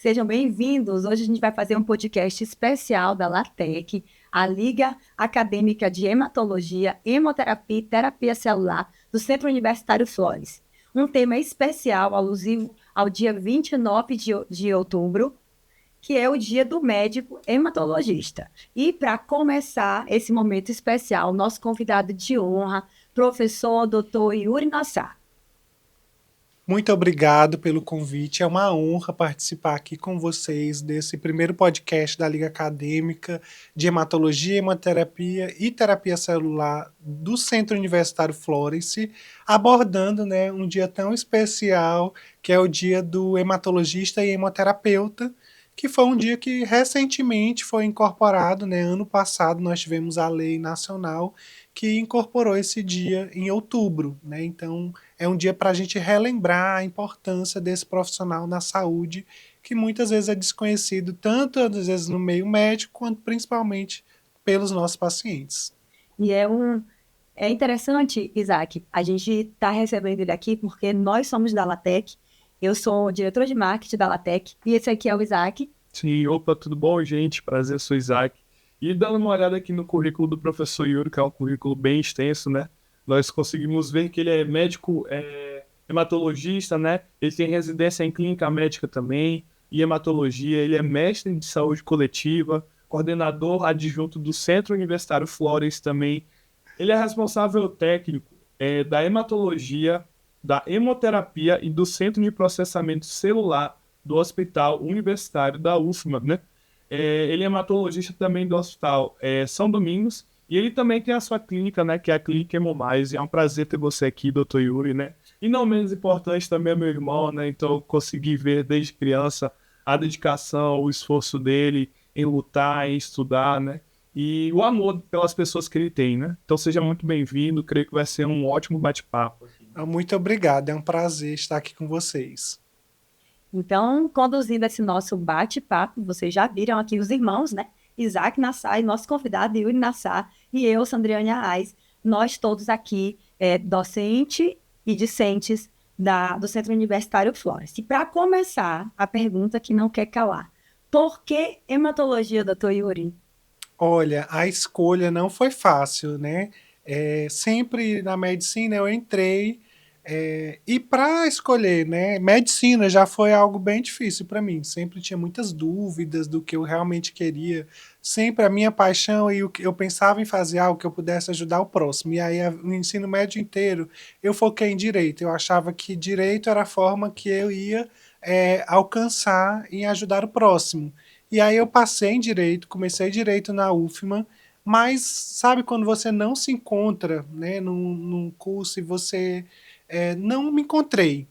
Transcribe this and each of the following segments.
Sejam bem-vindos. Hoje a gente vai fazer um podcast especial da LATEC, a Liga Acadêmica de Hematologia, Hemoterapia e Terapia Celular do Centro Universitário Flores. Um tema especial alusivo ao dia 29 de outubro, que é o Dia do Médico Hematologista. E para começar esse momento especial, nosso convidado de honra, professor Dr. Yuri Nassar. Muito obrigado pelo convite. É uma honra participar aqui com vocês desse primeiro podcast da Liga Acadêmica de Hematologia, Hemoterapia e Terapia Celular do Centro Universitário Florence, abordando, né, um dia tão especial que é o Dia do Hematologista e Hemoterapeuta, que foi um dia que recentemente foi incorporado, né? Ano passado nós tivemos a lei nacional que incorporou esse dia em outubro, né? Então é um dia para a gente relembrar a importância desse profissional na saúde, que muitas vezes é desconhecido, tanto às vezes no meio médico, quanto principalmente pelos nossos pacientes. E é interessante, Isaac, a gente está recebendo ele aqui porque nós somos da LATEC, eu sou diretora de marketing da LATEC, e esse aqui é o Isaac. Sim, opa, tudo bom, gente? Prazer, sou Isaac. E dando uma olhada aqui no currículo do professor Yuri, que é um currículo bem extenso, né? Nós conseguimos ver que ele é médico, hematologista, né? Ele tem residência em clínica médica também, e hematologia. Ele é mestre de saúde coletiva, coordenador adjunto do Centro Universitário Flores também. Ele é responsável técnico, da hematologia, da hemoterapia e do Centro de Processamento Celular do Hospital Universitário da UFMA, né? Ele é hematologista também do Hospital São Domingos, e ele também tem a sua clínica, né, que é a Clínica Hemomais. É um prazer ter você aqui, doutor Yuri, né? E não menos importante também é meu irmão, né? Então eu consegui ver desde criança a dedicação, o esforço dele em lutar, em estudar, né? E o amor pelas pessoas que ele tem, né? Então seja muito bem-vindo, creio que vai ser um ótimo bate-papo aqui. Muito obrigado, é um prazer estar aqui com vocês. Então, conduzindo esse nosso bate-papo, vocês já viram aqui os irmãos, né? Isaac Nassar e nosso convidado Yuri Nassar e eu, Sandriane Arraes, nós todos aqui, docente e discentes do Centro Universitário Flores. E para começar, a pergunta que não quer calar. Por que hematologia, doutor Yuri? Olha, a escolha não foi fácil, né? Sempre na medicina eu entrei, e para escolher, né? Medicina já foi algo bem difícil para mim. Sempre tinha muitas dúvidas do que eu realmente queria. Sempre a minha paixão e o que eu pensava em fazer algo que eu pudesse ajudar o próximo. E aí no ensino médio inteiro eu foquei em direito. Eu achava que direito era a forma que eu ia alcançar em ajudar o próximo. E aí eu passei em direito, comecei direito na UFMA, mas sabe quando você não se encontra, né, num curso e você não me encontrei.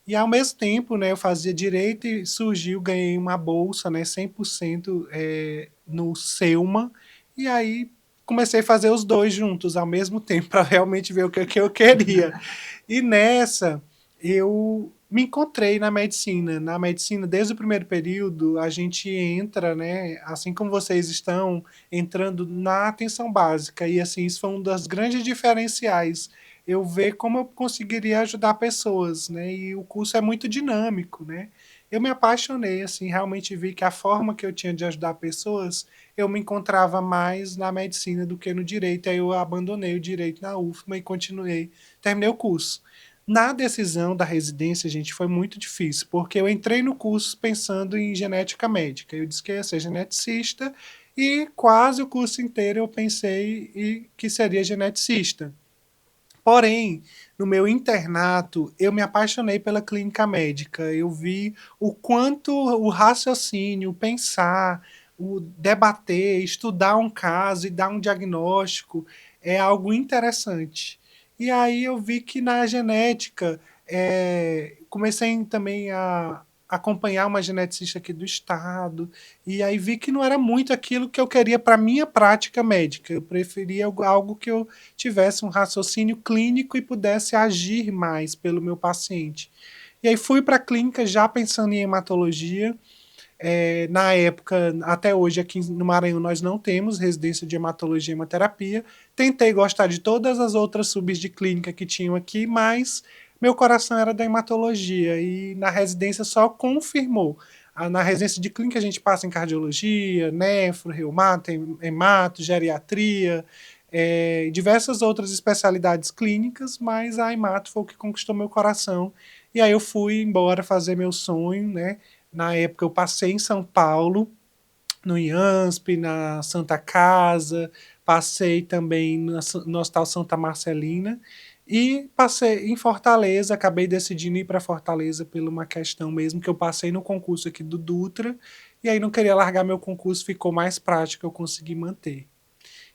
E ao mesmo tempo, né, eu fazia direito e surgiu, ganhei uma bolsa, né, 100% no Selma, e aí comecei a fazer os dois juntos ao mesmo tempo para realmente ver o que eu queria. E nessa, eu me encontrei na medicina. Na medicina, desde o primeiro período, a gente entra, né, assim como vocês estão entrando na atenção básica. E assim, isso foi um dos grandes diferenciais. Eu ver como eu conseguiria ajudar pessoas, né? E o curso é muito dinâmico, né? Eu me apaixonei, assim, realmente vi que a forma que eu tinha de ajudar pessoas, eu me encontrava mais na medicina do que no direito. Aí eu abandonei o direito na UFMA e continuei, terminei o curso. Na decisão da residência, gente, foi muito difícil, porque eu entrei no curso pensando em genética médica. Eu disse que ia ser geneticista e quase o curso inteiro eu pensei que seria geneticista. Porém, no meu internato, eu me apaixonei pela clínica médica. Eu vi o quanto o raciocínio, o pensar, o debater, estudar um caso e dar um diagnóstico é algo interessante. E aí eu vi que na genética, comecei também a acompanhar uma geneticista aqui do estado, e aí vi que não era muito aquilo que eu queria para minha prática médica. Eu preferia algo que eu tivesse um raciocínio clínico e pudesse agir mais pelo meu paciente. E aí fui para a clínica já pensando em hematologia. Na época, até hoje, aqui no Maranhão, nós não temos residência de hematologia e hemoterapia. Tentei gostar de todas as outras subs de clínica que tinham aqui, mas meu coração era da hematologia e na residência só confirmou Na residência de clínica a gente passa em cardiologia, nefro, reumato, hemato, geriatria, diversas outras especialidades clínicas, mas a hemato foi o que conquistou meu coração. E aí eu fui embora fazer meu sonho, né? Na época eu passei em São Paulo, no IANSP, na Santa Casa, passei também no Hospital Santa Marcelina e passei em Fortaleza, acabei decidindo ir para Fortaleza por uma questão mesmo, que eu passei no concurso aqui do Dutra, e aí não queria largar meu concurso, ficou mais prático, eu consegui manter.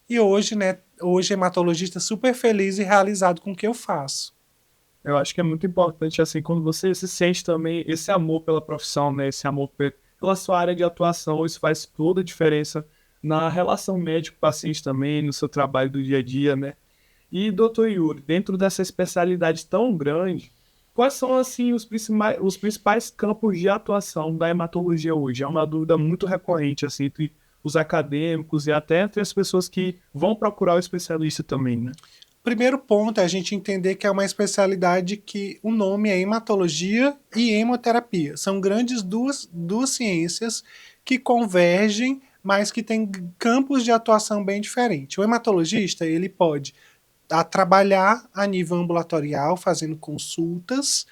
E hoje, né, hoje hematologista super feliz e realizado com o que eu faço. Eu acho que é muito importante, assim, quando você se sente também esse amor pela profissão, né? Esse amor pela sua área de atuação, isso faz toda a diferença na relação médico-paciente também, no seu trabalho do dia a dia, né? E, doutor Yuri, dentro dessa especialidade tão grande, quais são, assim, os principais campos de atuação da hematologia hoje? É uma dúvida muito recorrente, assim, entre os acadêmicos e até entre as pessoas que vão procurar o especialista também, né? Primeiro ponto é a gente entender que é uma especialidade que o nome é hematologia e hemoterapia. São grandes duas ciências que convergem, mas que têm campos de atuação bem diferentes. O hematologista, ele pode trabalhar a nível ambulatorial, fazendo consultas,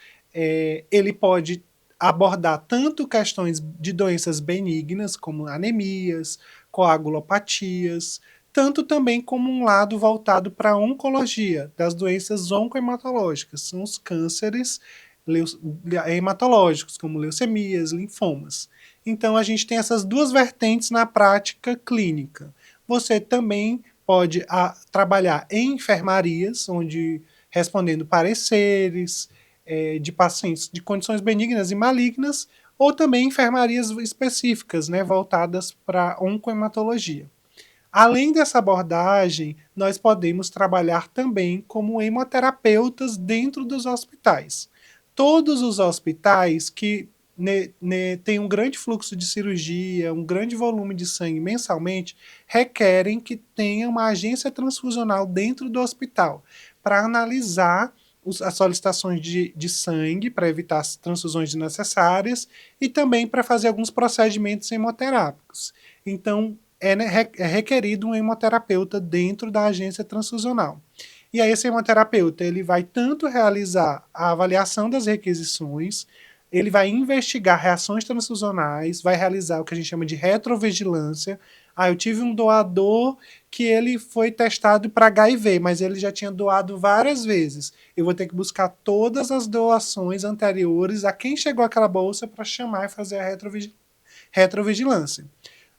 ele pode abordar tanto questões de doenças benignas, como anemias, coagulopatias, tanto também como um lado voltado para a oncologia, das doenças oncohematológicas, são os cânceres hematológicos, como leucemias, linfomas. Então a gente tem essas duas vertentes na prática clínica. Você também pode trabalhar em enfermarias, onde respondendo pareceres de pacientes de condições benignas e malignas, ou também enfermarias específicas, né, voltadas para oncohematologia. Além dessa abordagem, nós podemos trabalhar também como hemoterapeutas dentro dos hospitais. Todos os hospitais que têm um grande fluxo de cirurgia, um grande volume de sangue mensalmente, requerem que tenha uma agência transfusional dentro do hospital para analisar as solicitações de sangue, para evitar as transfusões desnecessárias e também para fazer alguns procedimentos hemoterápicos. Então, é requerido um hemoterapeuta dentro da agência transfusional. E aí esse hemoterapeuta ele vai tanto realizar a avaliação das requisições, ele vai investigar reações transfusionais, vai realizar o que a gente chama de retrovigilância. Eu tive um doador que ele foi testado para HIV, mas ele já tinha doado várias vezes. Eu vou ter que buscar todas as doações anteriores a quem chegou aquela bolsa para chamar e fazer a retrovigilância.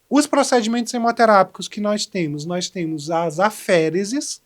Os procedimentos hemoterápicos que nós temos as aféreses,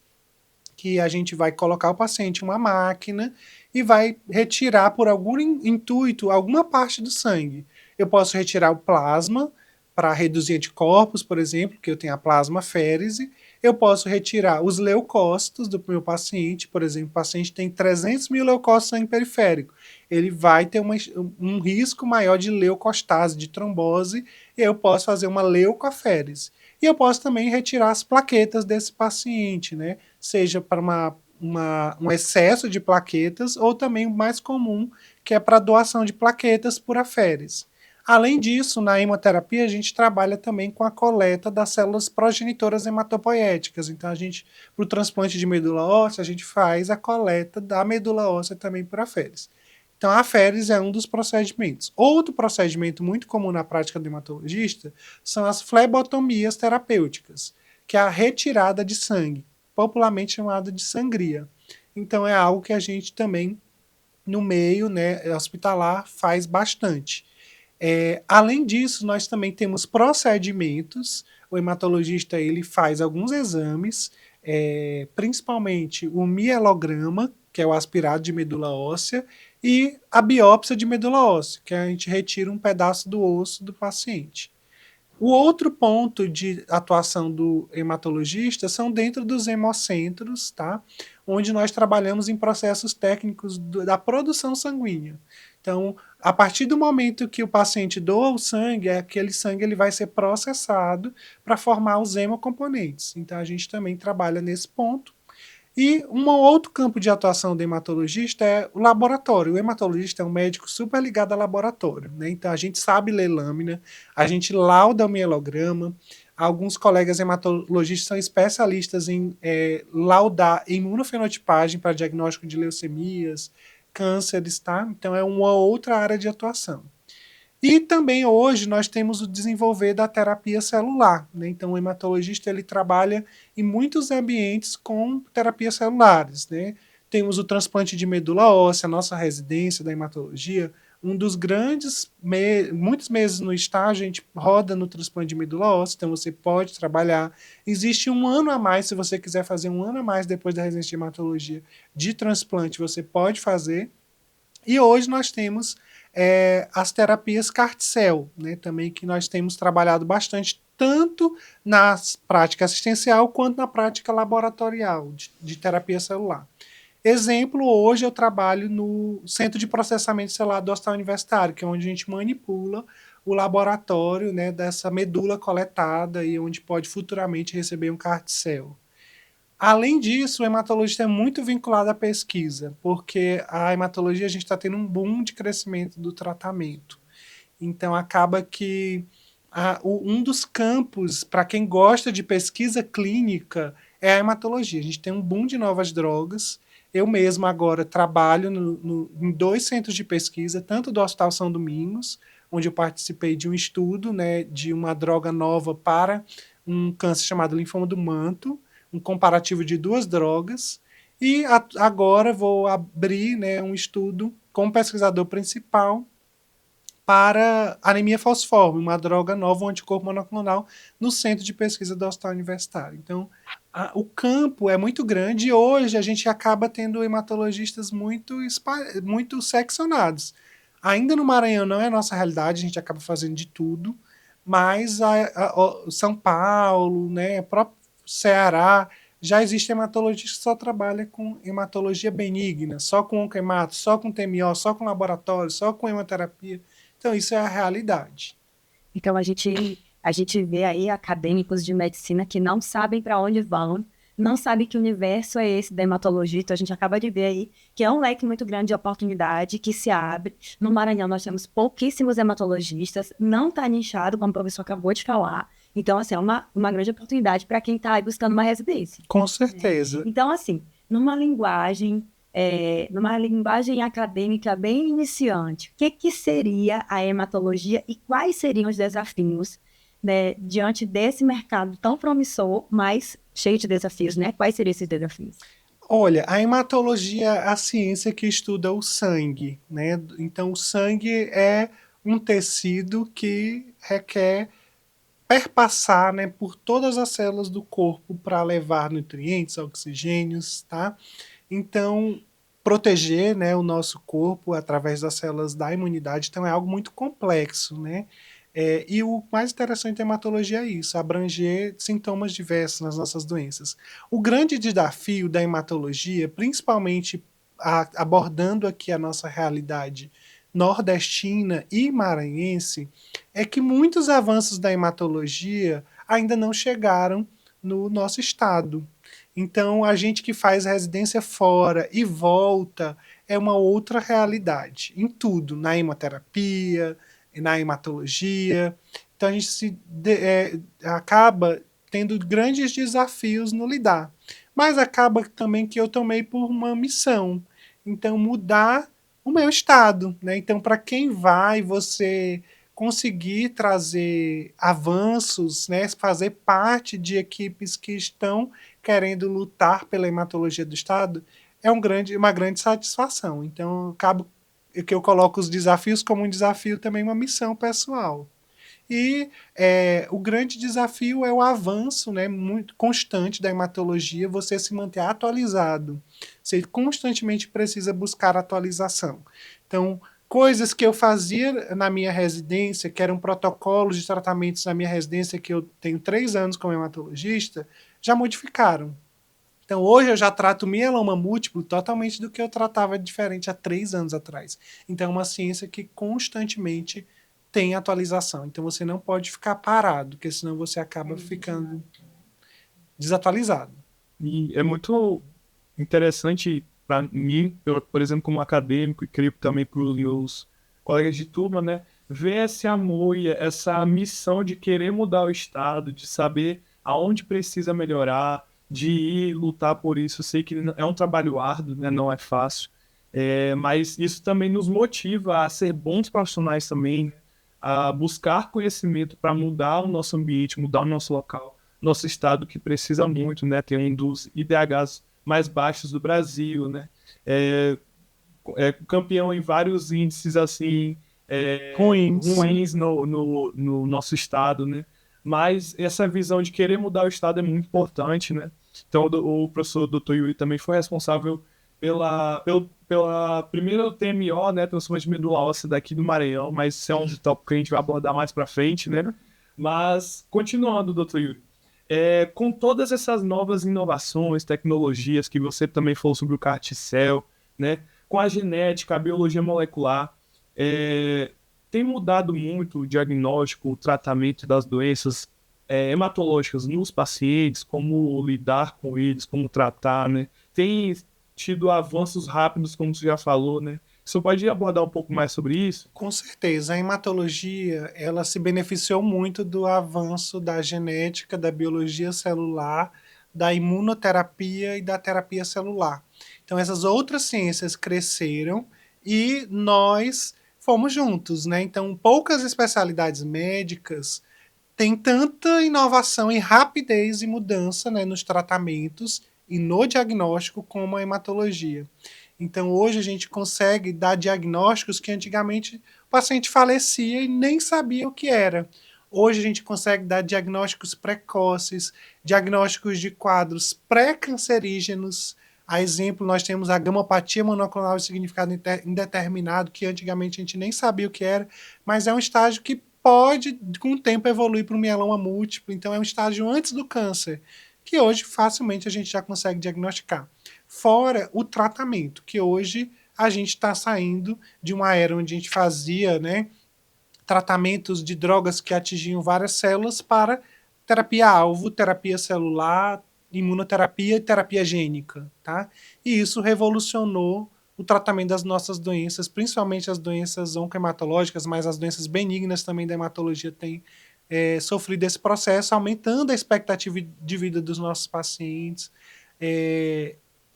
que a gente vai colocar o paciente em uma máquina e vai retirar por algum intuito alguma parte do sangue. Eu posso retirar o plasma para reduzir anticorpos, por exemplo, que eu tenho a plasmaférese. Eu posso retirar os leucócitos do meu paciente, por exemplo, o paciente tem 300 mil leucócitos de sangue periférico. Ele vai ter um risco maior de leucostase, de trombose, e eu posso fazer uma leucoférese. E eu posso também retirar as plaquetas desse paciente, né? Seja para um excesso de plaquetas ou também o mais comum, que é para doação de plaquetas por aférese. Além disso, na hemoterapia, a gente trabalha também com a coleta das células progenitoras hematopoéticas. Então, para o transplante de medula óssea, a gente faz a coleta da medula óssea também por aférese. Então, a aférese é um dos procedimentos. Outro procedimento muito comum na prática do hematologista são as flebotomias terapêuticas, que é a retirada de sangue, popularmente chamada de sangria. Então, é algo que a gente também, no meio, né, hospitalar, faz bastante. Além disso, nós também temos procedimentos. O hematologista ele faz alguns exames, principalmente o mielograma, que é o aspirado de medula óssea, e a biópsia de medula óssea, que a gente retira um pedaço do osso do paciente. O outro ponto de atuação do hematologista são dentro dos hemocentros, tá? Onde nós trabalhamos em processos técnicos da produção sanguínea. Então, a partir do momento que o paciente doa o sangue, aquele sangue ele vai ser processado para formar os hemocomponentes. Então, a gente também trabalha nesse ponto. E um outro campo de atuação do hematologista é o laboratório. O hematologista é um médico super ligado a laboratório, né? Então a gente sabe ler lâmina, a gente lauda o mielograma. Alguns colegas hematologistas são especialistas em laudar imunofenotipagem para diagnóstico de leucemias, cânceres, tá? Então é uma outra área de atuação. E também hoje nós temos o desenvolver da terapia celular, né? Então o hematologista ele trabalha em muitos ambientes com terapias celulares, né? Temos o transplante de medula óssea, nossa residência da hematologia, um dos grandes, muitos meses no estágio a gente roda no transplante de medula óssea, então você pode trabalhar. Existe um ano a mais, se você quiser fazer um ano a mais depois da residência de hematologia de transplante, você pode fazer. E hoje nós temos as terapias CAR-T-cell, né, também que nós temos trabalhado bastante, tanto na prática assistencial quanto na prática laboratorial de terapia celular. Exemplo, hoje eu trabalho no Centro de Processamento Celular do Hospital Universitário, que é onde a gente manipula o laboratório, né, dessa medula coletada e onde pode futuramente receber um CAR-T-cell. Além disso, o hematologista é muito vinculado à pesquisa, porque a hematologia a gente está tendo um boom de crescimento do tratamento. Então, acaba que um dos campos, para quem gosta de pesquisa clínica, é a hematologia. A gente tem um boom de novas drogas. Eu mesmo agora trabalho em 2 centros de pesquisa, tanto do Hospital São Domingos, onde eu participei de um estudo, né, de uma droga nova para um câncer chamado linfoma do manto, um comparativo de 2 drogas, e agora vou abrir, né, um estudo como pesquisador principal para anemia falciforme, uma droga nova, um anticorpo monoclonal, no centro de pesquisa do Hospital Universitário. Então, o campo é muito grande e hoje a gente acaba tendo hematologistas muito seccionados. Ainda no Maranhão não é a nossa realidade, a gente acaba fazendo de tudo, mas São Paulo, né, próprio Ceará, já existe hematologista que só trabalha com hematologia benigna, só com oncohemato, só com TMO, só com laboratório, só com hemoterapia. Então, isso é a realidade. Então, a gente vê aí acadêmicos de medicina que não sabem para onde vão, não sabem que universo é esse da hematologia. Então, a gente acaba de ver aí que é um leque muito grande de oportunidade que se abre. No Maranhão, nós temos pouquíssimos hematologistas, não está nichado, como o professor acabou de falar. Então, assim, é uma grande oportunidade para quem está aí buscando uma residência. Com certeza. Então, assim, numa linguagem acadêmica bem iniciante, o que seria a hematologia e quais seriam os desafios, né, diante desse mercado tão promissor, mas cheio de desafios, né? Quais seriam esses desafios? Olha, a hematologia é a ciência que estuda o sangue, né? Então, o sangue é um tecido que requer perpassar, né, por todas as células do corpo para levar nutrientes, oxigênios, tá? Então, proteger, né, o nosso corpo através das células da imunidade, então é algo muito complexo, né? E o mais interessante da hematologia é isso, abranger sintomas diversos nas nossas doenças. O grande desafio da hematologia, principalmente abordando aqui a nossa realidade nordestina e maranhense, é que muitos avanços da hematologia ainda não chegaram no nosso estado. Então, a gente que faz residência fora e volta é uma outra realidade, em tudo, na hemoterapia, na hematologia. Então, a gente acaba tendo grandes desafios no lidar. Mas acaba também que eu tomei por uma missão. Então, mudar o meu estado. Né? Então, para quem vai, você conseguir trazer avanços, né? Fazer parte de equipes que estão querendo lutar pela hematologia do Estado, é uma grande satisfação. Então, acabo que eu coloco os desafios como um desafio também uma missão pessoal. E o grande desafio é o avanço, né, muito constante da hematologia, você se manter atualizado. Você constantemente precisa buscar atualização. Então, coisas que eu fazia na minha residência, que eram protocolos de tratamentos na minha residência, que eu tenho 3 anos como hematologista, já modificaram. Então, hoje eu já trato mieloma múltiplo totalmente do que eu tratava diferente há 3 anos atrás. Então, é uma ciência que constantemente tem atualização. Então, você não pode ficar parado, porque senão você acaba ficando desatualizado. E é muito interessante para mim, por exemplo, como acadêmico, e creio que também para os meus colegas de turma, né, ver esse amor e essa missão de querer mudar o Estado, de saber aonde precisa melhorar, de ir lutar por isso. Eu sei que é um trabalho árduo, né, não é fácil, mas isso também nos motiva a ser bons profissionais também, a buscar conhecimento para mudar o nosso ambiente, mudar o nosso local, nosso estado que precisa muito, né, tem um dos IDHs mais baixos do Brasil, né, é, campeão em vários índices assim Ruins. ruins no nosso estado, né? Mas essa visão de querer mudar o estado é muito importante, né? Então o professor Dr. Yuri também foi responsável pela primeira TMO, né, transplante de medula óssea daqui do Maranhão, mas isso é um tópico que a gente vai abordar mais para frente, né? Mas continuando, Dr. Yuri, com todas essas novas inovações, tecnologias que você também falou sobre o CAR-T-cell, né? Com a genética, a biologia molecular, tem mudado muito o diagnóstico, o tratamento das doenças hematológicas nos pacientes, como lidar com eles, como tratar, né? Tem tido avanços rápidos, como você já falou, né? Você pode abordar um pouco mais sobre isso? Com certeza, a hematologia ela se beneficiou muito do avanço da genética, da biologia celular, da imunoterapia e da terapia celular. Então essas outras ciências cresceram e nós fomos juntos, né? Então poucas especialidades médicas têm tanta inovação e rapidez e mudança, né, nos tratamentos e no diagnóstico como a hematologia. Então, hoje a gente consegue dar diagnósticos que antigamente o paciente falecia e nem sabia o que era. Hoje a gente consegue dar diagnósticos precoces, diagnósticos de quadros pré-cancerígenos. A exemplo, nós temos a gamopatia monoclonal de significado indeterminado, que antigamente a gente nem sabia o que era, mas é um estágio que pode, com o tempo, evoluir para um mieloma múltiplo. Então, é um estágio antes do câncer, que hoje facilmente a gente já consegue diagnosticar. Fora o tratamento, que hoje a gente está saindo de uma era onde a gente fazia, né, tratamentos de drogas que atingiam várias células para terapia-alvo, terapia celular, imunoterapia e terapia gênica. Tá? E isso revolucionou o tratamento das nossas doenças, principalmente as doenças oncohematológicas, mas as doenças benignas também da hematologia têm sofrido esse processo, aumentando a expectativa de vida dos nossos pacientes.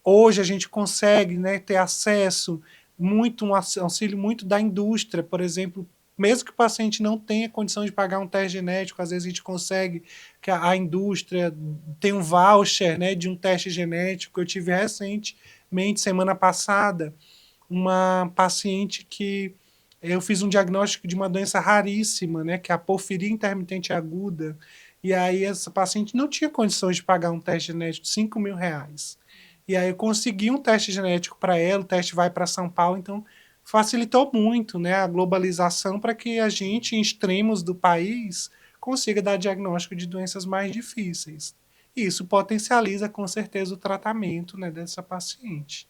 Hoje a gente consegue, né, ter acesso muito, um auxílio muito da indústria, por exemplo, mesmo que o paciente não tenha condição de pagar um teste genético, às vezes a gente consegue que a indústria tem um voucher, né, de um teste genético. Eu tive recentemente, semana passada, uma paciente que eu fiz um diagnóstico de uma doença raríssima, né, que é a porfiria intermitente aguda, e aí essa paciente não tinha condições de pagar um teste genético de R$ 5.000. E aí eu consegui um teste genético para ela, o teste vai para São Paulo, então facilitou muito, né, a globalização para que a gente, em extremos do país, consiga dar diagnóstico de doenças mais difíceis. E isso potencializa, com certeza, o tratamento, né, dessa paciente.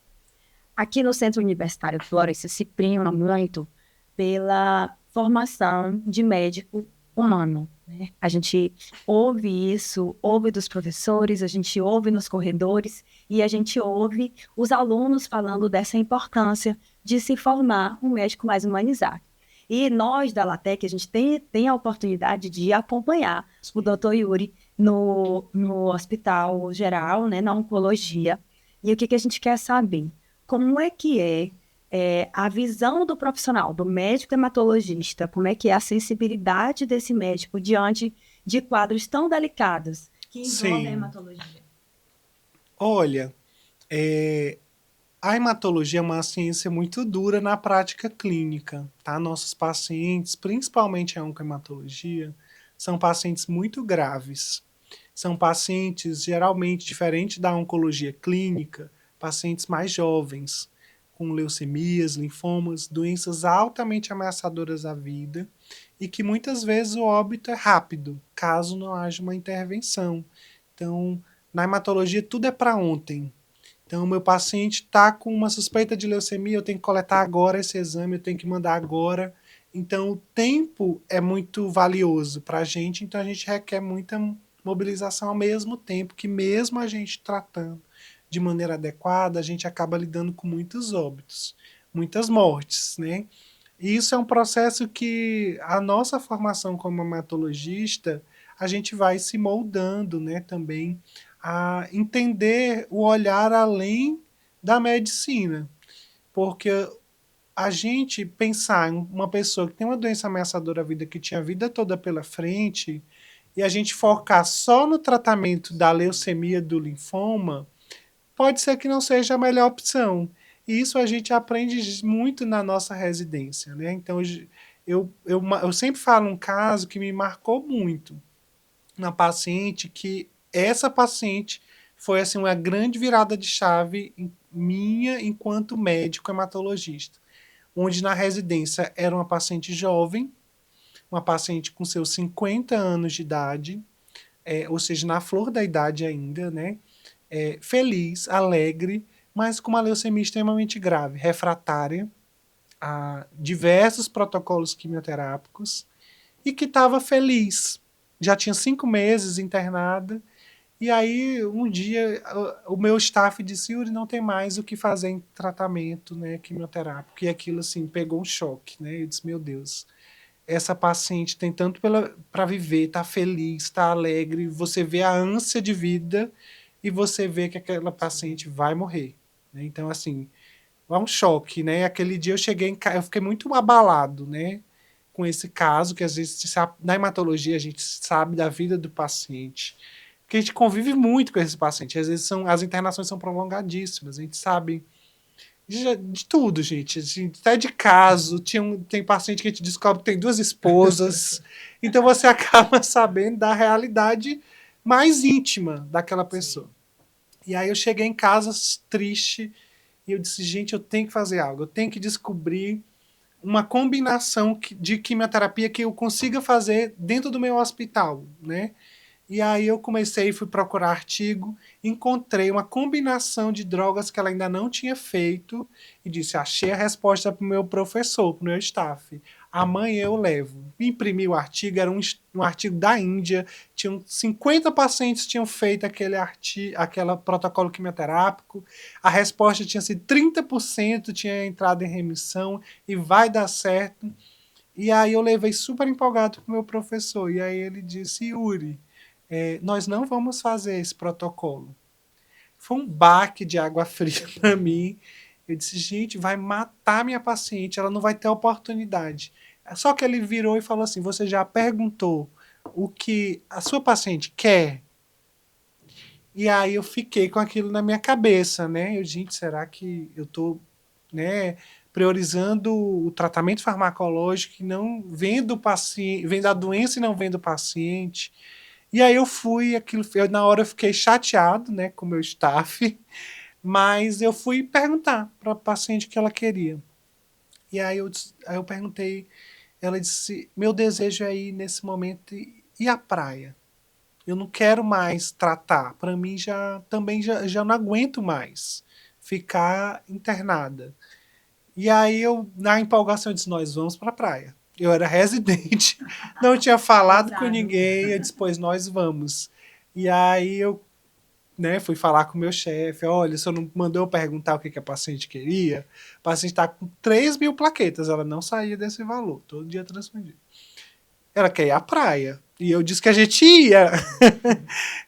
Aqui no Centro Universitário Floresta se prima muito pela formação de médico humano, né? A gente ouve isso, ouve dos professores, a gente ouve nos corredores e a gente ouve os alunos falando dessa importância de se formar um médico mais humanizado. E nós da LATEC, a gente tem a oportunidade de acompanhar o Dr. Yuri no hospital geral, né, na oncologia. E o que a gente quer saber? Como é que a visão do profissional, do médico hematologista, como é que é a sensibilidade desse médico diante de quadros tão delicados que envolvem a hematologia? Olha, a hematologia é uma ciência muito dura na prática clínica, tá? Nossos pacientes, principalmente a oncohematologia, são pacientes muito graves. São pacientes geralmente diferentes da oncologia clínica, pacientes mais jovens, com leucemias, linfomas, doenças altamente ameaçadoras à vida e que muitas vezes o óbito é rápido, caso não haja uma intervenção. Então, na hematologia tudo é para ontem. Então, o meu paciente está com uma suspeita de leucemia, eu tenho que coletar agora esse exame, eu tenho que mandar agora. Então, o tempo é muito valioso para a gente, então a gente requer muita mobilização ao mesmo tempo que mesmo a gente tratando de maneira adequada, a gente acaba lidando com muitos óbitos, muitas mortes, né? E isso é um processo que a nossa formação como hematologista, a gente vai se moldando, né, também a entender o olhar além da medicina, porque a gente pensar em uma pessoa que tem uma doença ameaçadora à vida, que tinha a vida toda pela frente, e a gente focar só no tratamento da leucemia, do linfoma, pode ser que não seja a melhor opção. E isso a gente aprende muito na nossa residência, né? Então, eu sempre falo um caso que me marcou muito. Uma paciente que essa paciente foi assim uma grande virada de chave minha enquanto médico hematologista, onde na residência era uma paciente jovem, uma paciente com seus 50 anos de idade, ou seja, na flor da idade ainda, né? Feliz, alegre, mas com uma leucemia extremamente grave, refratária a diversos protocolos quimioterápicos e que estava feliz. Já tinha 5 meses internada. E aí, um dia, o meu staff disse, Yuri, não tem mais o que fazer em tratamento, né, quimioterápico. E aquilo, assim, pegou um choque, né? Eu disse, meu Deus, essa paciente tem tanto para viver, tá feliz, tá alegre, você vê a ânsia de vida e você vê que aquela paciente vai morrer, né? Então, assim, é um choque, né? Aquele dia eu cheguei em casa, eu fiquei muito abalado, né? Com esse caso, que às vezes na hematologia a gente sabe da vida do paciente, porque a gente convive muito com esse paciente. Às vezes as internações são prolongadíssimas, a gente sabe de tudo, gente. Até de caso, tem paciente que a gente descobre que tem 2 esposas. Então você acaba sabendo da realidade mais íntima daquela pessoa. Sim. E aí eu cheguei em casa triste e eu disse, gente, eu tenho que fazer algo. Eu tenho que descobrir uma combinação de quimioterapia que eu consiga fazer dentro do meu hospital, né? E aí eu fui procurar artigo, encontrei uma combinação de drogas que ela ainda não tinha feito e disse, achei a resposta para o meu professor, para o meu staff. Amanhã eu levo. Imprimi o artigo, era um artigo da Índia, tinham 50 pacientes tinham feito aquele protocolo quimioterápico, a resposta tinha sido 30%, tinha entrado em remissão e vai dar certo. E aí eu levei super empolgado para o meu professor, e aí ele disse, Yuri, nós não vamos fazer esse protocolo. Foi um baque de água fria para mim. Eu disse, gente, vai matar minha paciente, ela não vai ter oportunidade. Só que ele virou e falou assim, você já perguntou o que a sua paciente quer? E aí eu fiquei com aquilo na minha cabeça, né? Gente, será que eu estou, né, priorizando o tratamento farmacológico e não vendo o paciente, vendo a doença e não vendo o paciente? E aí na hora eu fiquei chateado, né, com o meu staff, mas eu fui perguntar para a paciente o que ela queria. E aí eu perguntei, ela disse, meu desejo é ir nesse momento e a praia. Eu não quero mais tratar, para mim já não aguento mais ficar internada. E aí na empolgação eu disse, nós vamos para a praia. Eu era residente, não tinha falado com ninguém, eu disse, pois nós vamos. E aí eu, né, fui falar com o meu chefe, olha, você não mandou eu perguntar o que a paciente queria? A paciente está com 3.000 plaquetas, ela não saía desse valor, todo dia transfundia. Ela quer ir à praia. E eu disse que a gente ia.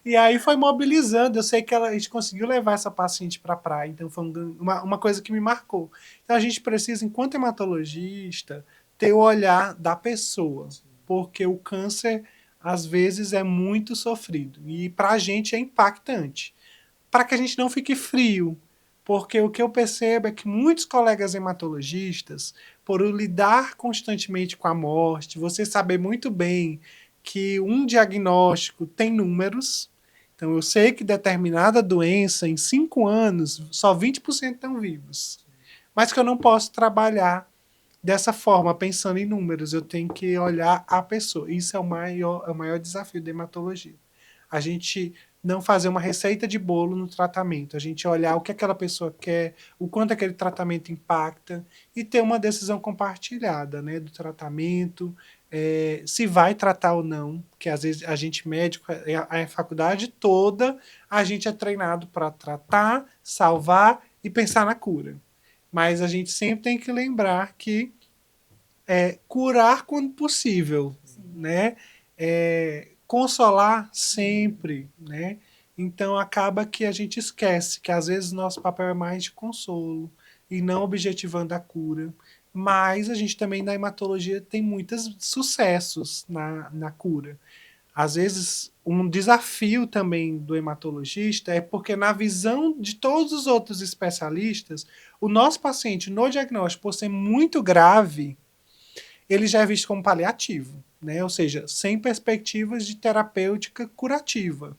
E aí foi mobilizando. Eu sei que a gente conseguiu levar essa paciente para a praia. Então foi uma coisa que me marcou. Então a gente precisa, enquanto hematologista, ter o olhar da pessoa. Porque o câncer, às vezes, é muito sofrido. E para a gente é impactante. Para que a gente não fique frio. Porque o que eu percebo é que muitos colegas hematologistas, por lidar constantemente com a morte, você saber muito bem que um diagnóstico tem números. Então, eu sei que determinada doença, em 5 anos, só 20% estão vivos. Mas que eu não posso trabalhar dessa forma, pensando em números. Eu tenho que olhar a pessoa. Isso é o maior desafio da hematologia. A gente não fazer uma receita de bolo no tratamento. A gente olhar o que aquela pessoa quer, o quanto aquele tratamento impacta e ter uma decisão compartilhada, né, do tratamento, se vai tratar ou não, porque às vezes a gente médico, a faculdade toda, a gente é treinado para tratar, salvar e pensar na cura. Mas a gente sempre tem que lembrar que curar quando possível, né? Consolar sempre, né? Então acaba que a gente esquece que às vezes nosso papel é mais de consolo e não objetivando a cura. Mas a gente também na hematologia tem muitos sucessos na cura. Às vezes, um desafio também do hematologista é porque, na visão de todos os outros especialistas, o nosso paciente, no diagnóstico, por ser muito grave, ele já é visto como paliativo, né? Ou seja, sem perspectivas de terapêutica curativa.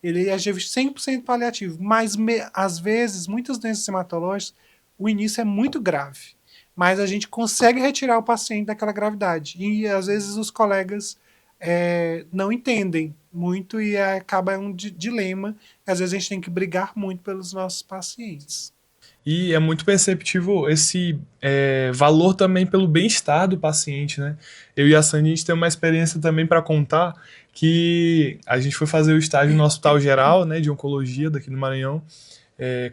Ele é visto 100% paliativo, mas às vezes, muitas doenças hematológicas, o início é muito grave, mas a gente consegue retirar o paciente daquela gravidade. E às vezes os colegas não entendem muito e acaba um dilema. Às vezes a gente tem que brigar muito pelos nossos pacientes. E é muito perceptível esse valor também pelo bem-estar do paciente, né? Eu e a Sandy, a gente tem uma experiência também para contar que a gente foi fazer o estágio no Hospital Geral, né, de Oncologia daqui no Maranhão,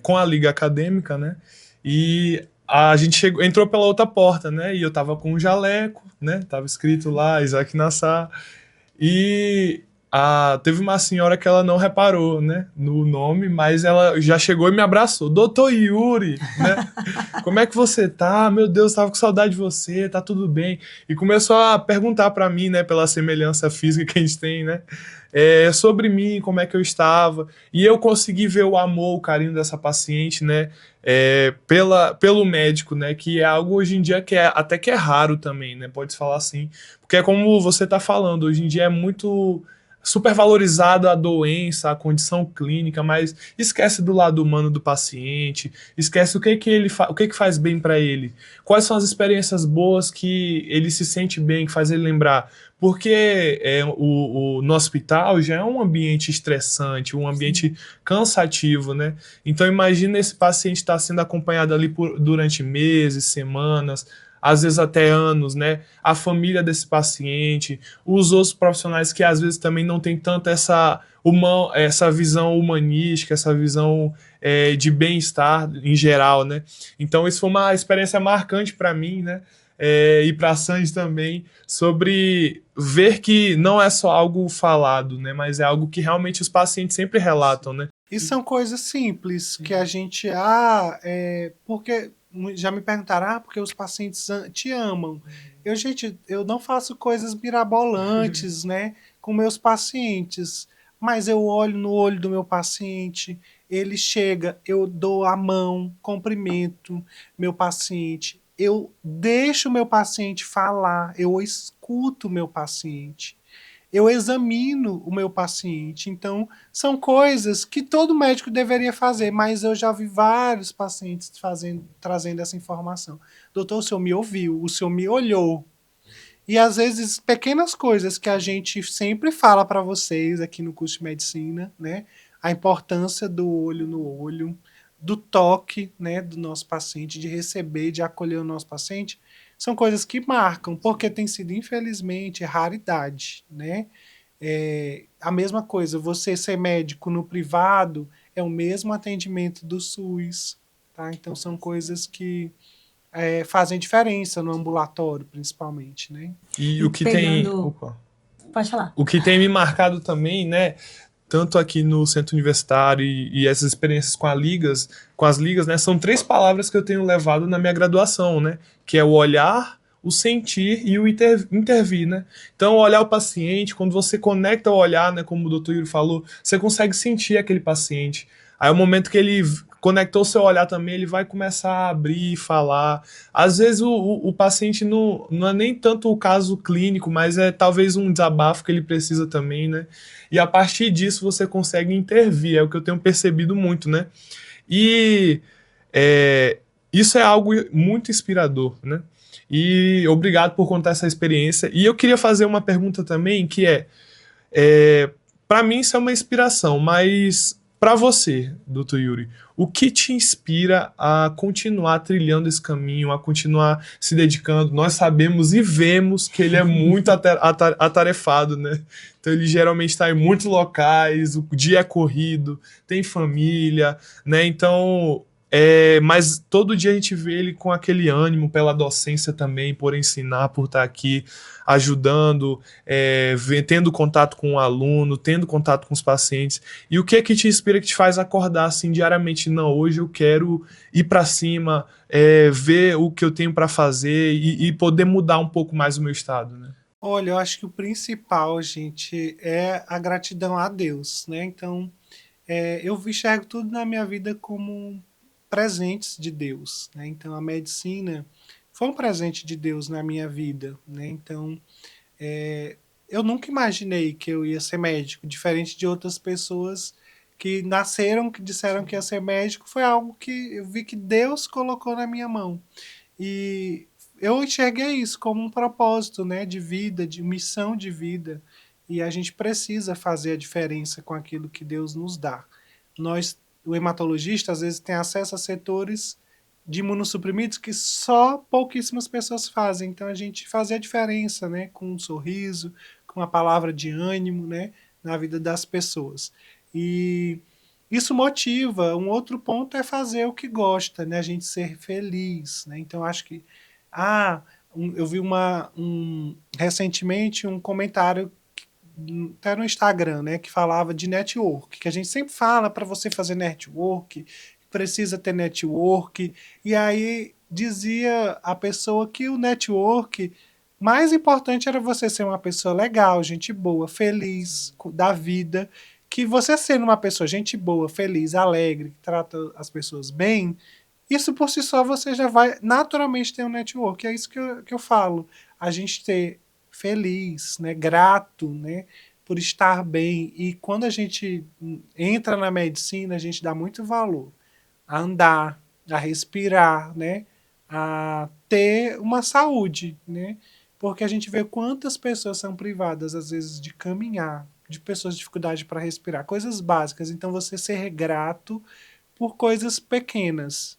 com a Liga Acadêmica, né? E a gente entrou pela outra porta, né? E eu tava com um jaleco, né? Tava escrito lá, Isaac Nassar. E teve uma senhora que ela não reparou, né, no nome, mas ela já chegou e me abraçou. Doutor Yuri, né? Como é que você tá? Meu Deus, tava com saudade de você, tá tudo bem? E começou a perguntar para mim, né, pela semelhança física que a gente tem, né? Sobre mim, como é que eu estava. E eu consegui ver o amor, o carinho dessa paciente, né? Pelo médico, né? Que é algo hoje em dia que até que é raro também, né? Pode falar assim. Porque é como você está falando, hoje em dia é muito supervalorizada a doença, a condição clínica, mas esquece do lado humano do paciente, esquece o que ele o que faz bem para ele, quais são as experiências boas que ele se sente bem, que faz ele lembrar, porque no hospital já é um ambiente estressante, um ambiente cansativo, né? Então imagina esse paciente estar sendo acompanhado ali durante meses, semanas, às vezes até anos, né? A família desse paciente, os outros profissionais que às vezes também não tem tanto essa visão humanística, essa visão de bem-estar em geral, né? Então isso foi uma experiência marcante para mim, né? E para a Sandy também, sobre ver que não é só algo falado, né? Mas é algo que realmente os pacientes sempre relatam, né? E são coisas simples que a gente... porque já me perguntaram, porque os pacientes te amam. Eu não faço coisas mirabolantes, né, com meus pacientes, mas eu olho no olho do meu paciente, ele chega, eu dou a mão, cumprimento meu paciente, eu deixo o meu paciente falar, eu escuto o meu paciente. Eu examino o meu paciente. Então, são coisas que todo médico deveria fazer, mas eu já vi vários pacientes trazendo essa informação. Doutor, o senhor me ouviu, o senhor me olhou. E às vezes, pequenas coisas que a gente sempre fala para vocês aqui no curso de medicina, né? A importância do olho no olho, do toque, né, do nosso paciente, de receber, de acolher o nosso paciente. São coisas que marcam, porque tem sido, infelizmente, raridade, né? A mesma coisa, você ser médico no privado é o mesmo atendimento do SUS, tá? Então são coisas que fazem diferença no ambulatório, principalmente, né? E o que tem... Opa. Pode falar. O que tem me marcado também, né? Tanto aqui no centro universitário e essas experiências com as ligas, né? São 3 palavras que eu tenho levado na minha graduação, né? Que é o olhar, o sentir e o intervir, né? Então, olhar o paciente, quando você conecta o olhar, né? Como o doutor Yuri falou, você consegue sentir aquele paciente. Aí, o momento que ele conectou o seu olhar também, ele vai começar a abrir, falar. Às vezes o paciente não é nem tanto o caso clínico, mas é talvez um desabafo que ele precisa também, né? E a partir disso você consegue intervir, é o que eu tenho percebido muito, né? E isso é algo muito inspirador, né? E obrigado por contar essa experiência. E eu queria fazer uma pergunta também, que para mim isso é uma inspiração, mas Para você, doutor Yuri, o que te inspira a continuar trilhando esse caminho, a continuar se dedicando? Nós sabemos e vemos que ele é muito atarefado, né? Então ele geralmente está em muitos locais, o dia é corrido, tem família, né? Então, mas todo dia a gente vê ele com aquele ânimo pela docência também, por ensinar, por estar aqui ajudando, tendo contato com o aluno, tendo contato com os pacientes. E o que é que te inspira, que te faz acordar assim diariamente? Não, hoje eu quero ir para cima, ver o que eu tenho para fazer e poder mudar um pouco mais o meu estado, né? Olha, eu acho que o principal, gente, é a gratidão a Deus, né? Então, eu enxergo tudo na minha vida como presentes de Deus, né? Então, a medicina foi um presente de Deus na minha vida, né? Então, eu nunca imaginei que eu ia ser médico, diferente de outras pessoas que nasceram, que disseram que ia ser médico, foi algo que eu vi que Deus colocou na minha mão. E eu enxerguei isso como um propósito, né, de vida, de missão de vida. E a gente precisa fazer a diferença com aquilo que Deus nos dá. Nós, o hematologista, às vezes tem acesso a setores de imunossuprimidos que só pouquíssimas pessoas fazem. Então a gente fazer a diferença, né, com um sorriso, com uma palavra de ânimo, né, na vida das pessoas. E isso motiva. Um outro ponto é fazer o que gosta, né, a gente ser feliz, né? Então acho que eu vi recentemente um comentário até no Instagram, né, que falava de network, que a gente sempre fala para você fazer network, precisa ter network, e aí dizia a pessoa que o network mais importante era você ser uma pessoa legal, gente boa, feliz da vida, que você sendo uma pessoa gente boa, feliz, alegre, que trata as pessoas bem, isso por si só você já vai naturalmente ter um network. É isso que eu falo. A gente ter feliz, né, grato, né, por estar bem. E quando a gente entra na medicina, a gente dá muito valor a andar, a respirar, né, a ter uma saúde, né, porque a gente vê quantas pessoas são privadas, às vezes, de caminhar, de pessoas de dificuldade para respirar, coisas básicas. Então, você ser grato por coisas pequenas.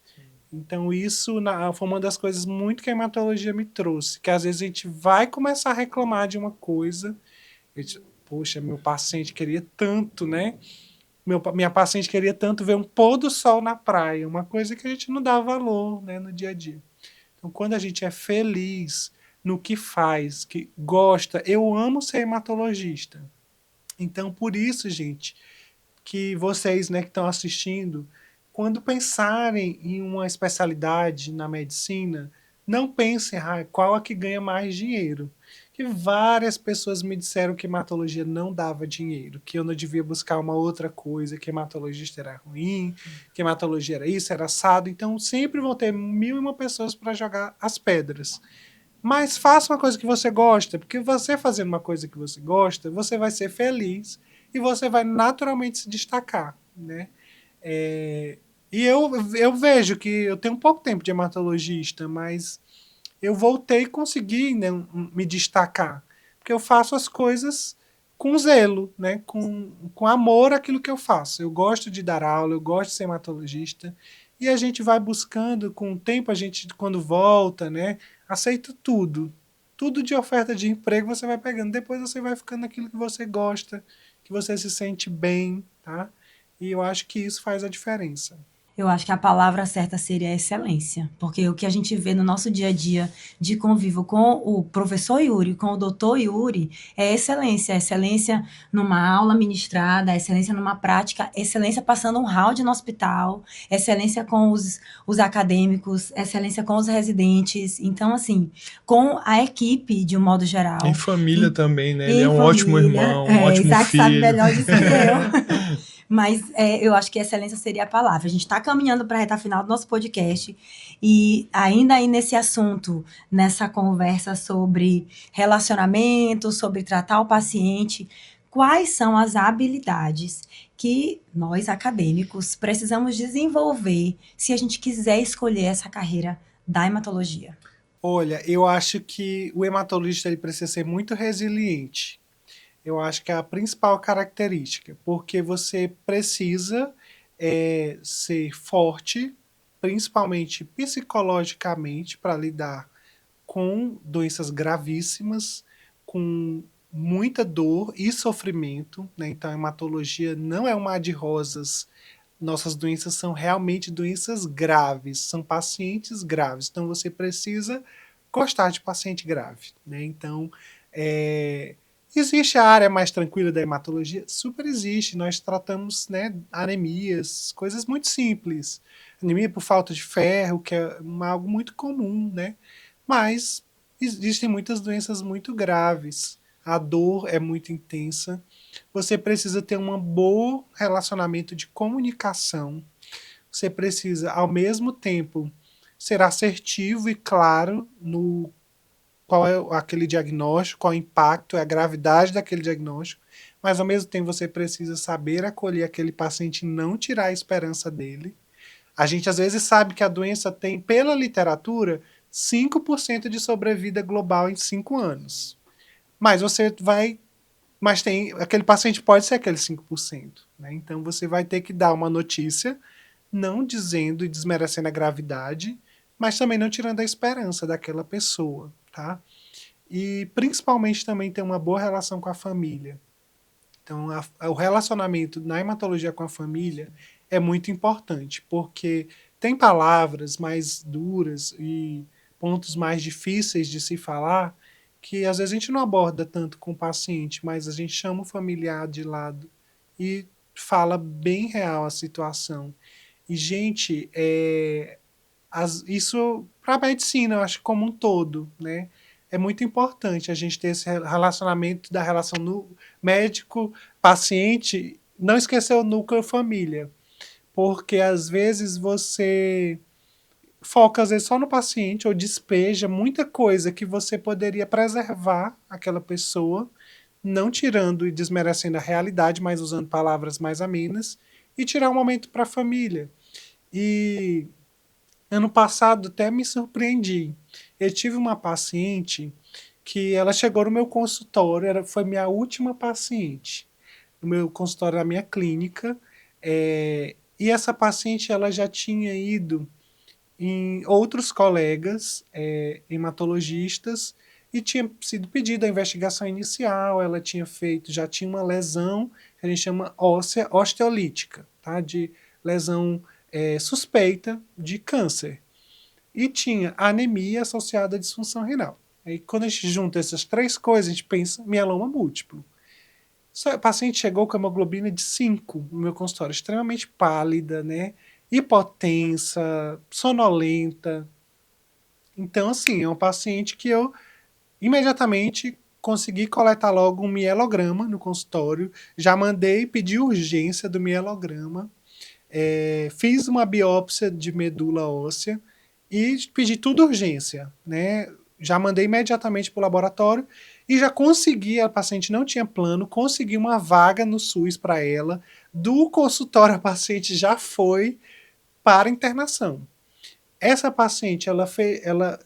Então, isso foi uma das coisas muito que a hematologia me trouxe, que às vezes a gente vai começar a reclamar de uma coisa, poxa, meu paciente queria tanto, né? Minha paciente queria tanto ver um pôr do sol na praia, uma coisa que a gente não dá valor, né, no dia a dia. Então, quando a gente é feliz no que faz, que gosta, eu amo ser hematologista. Então, por isso, gente, que vocês, né, que estão assistindo, quando pensarem em uma especialidade na medicina, não pensem qual é que ganha mais dinheiro. Que várias pessoas me disseram que hematologia não dava dinheiro, que eu não devia buscar uma outra coisa, que hematologista era ruim, que hematologia era isso, era assado. Então sempre vão ter 1001 pessoas para jogar as pedras. Mas faça uma coisa que você gosta, porque você fazendo uma coisa que você gosta, você vai ser feliz e você vai naturalmente se destacar, né? E eu vejo que eu tenho pouco tempo de hematologista, mas eu voltei e consegui, né, me destacar. Porque eu faço as coisas com zelo, né, com amor àquilo que eu faço. Eu gosto de dar aula, eu gosto de ser hematologista. E a gente vai buscando, com o tempo a gente, quando volta, né, aceita tudo. Tudo de oferta de emprego você vai pegando. Depois você vai ficando naquilo que você gosta, que você se sente bem, tá? E eu acho que isso faz a diferença. Eu acho que a palavra certa seria excelência, porque o que a gente vê no nosso dia a dia de convívio com o professor Yuri, com o doutor Yuri, é excelência numa aula ministrada, excelência numa prática, excelência passando um round no hospital, excelência com os acadêmicos, excelência com os residentes, então assim, com a equipe de um modo geral. Em família também, né? Ele é um família, ótimo irmão, um ótimo Isaac filho. sabe melhor disso que eu. Mas eu acho que excelência seria a palavra. A gente está caminhando para a reta final do nosso podcast e ainda aí nesse assunto, nessa conversa sobre relacionamento, sobre tratar o paciente, quais são as habilidades que nós, acadêmicos, precisamos desenvolver se a gente quiser escolher essa carreira da hematologia? Olha, eu acho que o hematologista ele precisa ser muito resiliente. eu acho que é a principal característica, porque você precisa ser forte, principalmente psicologicamente, para lidar com doenças gravíssimas, com muita dor e sofrimento, né? Então, a hematologia não é um mar de rosas. Nossas doenças são realmente doenças graves, são pacientes graves. Então, você precisa gostar de paciente grave, né? Então, existe a área mais tranquila da hematologia? Super existe. Nós tratamos, né, anemias, coisas muito simples. Anemia por falta de ferro, que é algo muito comum, né? Mas existem muitas doenças muito graves. A dor é muito intensa. Você precisa ter um bom relacionamento de comunicação. Você precisa, ao mesmo tempo, ser assertivo e claro no qual é aquele diagnóstico, qual é o impacto, a gravidade daquele diagnóstico, mas ao mesmo tempo você precisa saber acolher aquele paciente e não tirar a esperança dele. A gente às vezes sabe que a doença tem, pela literatura, 5% de sobrevida global em 5 anos. Mas você vai. Mas tem. Aquele paciente pode ser aquele 5%. Né? Então você vai ter que dar uma notícia, não dizendo e desmerecendo a gravidade, mas também não tirando a esperança daquela pessoa. Tá? E principalmente também ter uma boa relação com a família. Então, o relacionamento na hematologia com a família é muito importante, porque tem palavras mais duras e pontos mais difíceis de se falar que às vezes a gente não aborda tanto com o paciente, mas a gente chama o familiar de lado e fala bem real a situação. E, gente, isso para a medicina, eu acho, como um todo, né? É muito importante a gente ter esse relacionamento da relação no médico-paciente, não esquecer o núcleo família, porque às vezes você foca às vezes só no paciente ou despeja muita coisa que você poderia preservar aquela pessoa, não tirando e desmerecendo a realidade, mas usando palavras mais amenas, e tirar um momento para a família. E ano passado até me surpreendi. Eu tive uma paciente que ela chegou no meu consultório, foi minha última paciente no meu consultório, na minha clínica, e essa paciente ela já tinha ido em outros colegas hematologistas e tinha sido pedida a investigação inicial, ela tinha feito, já tinha uma lesão que a gente chama óssea osteolítica, tá? De lesão suspeita de câncer. E tinha anemia associada à disfunção renal. Aí, quando a gente junta essas três coisas, a gente pensa mieloma múltiplo. O paciente chegou com hemoglobina de 5 no meu consultório, extremamente pálida, né? Hipotensa, sonolenta. Então, assim, é um paciente que eu imediatamente consegui coletar logo um mielograma no consultório, já mandei pedir urgência do mielograma, fiz uma biópsia de medula óssea e pedi tudo urgência, né? Já mandei imediatamente para o laboratório e já consegui, a paciente não tinha plano, consegui uma vaga no SUS para ela. Do consultório, a paciente já foi para internação. Essa paciente, ela